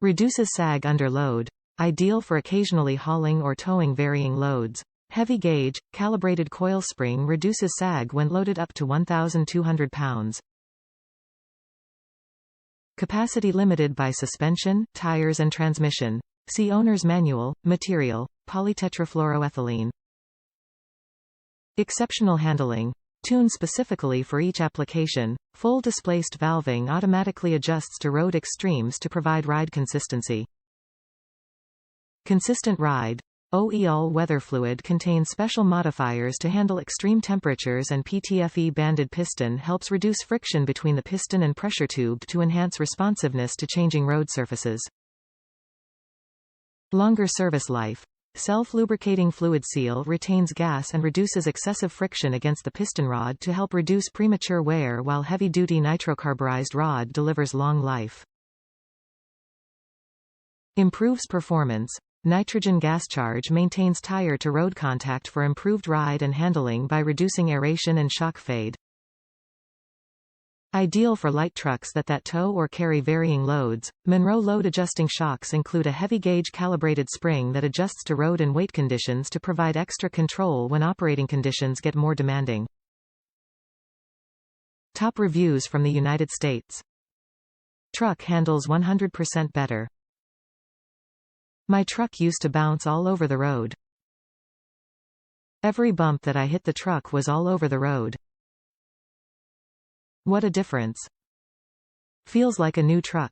Reduces sag under load. Ideal for occasionally hauling or towing varying loads. Heavy gauge, calibrated coil spring reduces sag when loaded up to 1,200 pounds. Capacity limited by suspension, tires and transmission. See owner's manual. Material, polytetrafluoroethylene. Exceptional handling. Tuned specifically for each application. Full-displaced valving automatically adjusts to road extremes to provide ride consistency. Consistent ride. OE weather fluid contains special modifiers to handle extreme temperatures, and PTFE-banded piston helps reduce friction between the piston and pressure tube to enhance responsiveness to changing road surfaces. Longer service life. Self-lubricating fluid seal retains gas and reduces excessive friction against the piston rod to help reduce premature wear, while heavy-duty nitrocarburized rod delivers long life. Improves performance. Nitrogen gas charge maintains tire-to-road contact for improved ride and handling by reducing aeration and shock fade. Ideal for light trucks that tow or carry varying loads. Monroe load adjusting shocks include a heavy gauge calibrated spring that adjusts to road and weight conditions to provide extra control when operating conditions get more demanding. Top reviews from the United States. Truck handles 100% better. My truck used to bounce all over the road. Every bump that I hit, the truck was all over the road. What a difference. Feels like a new truck.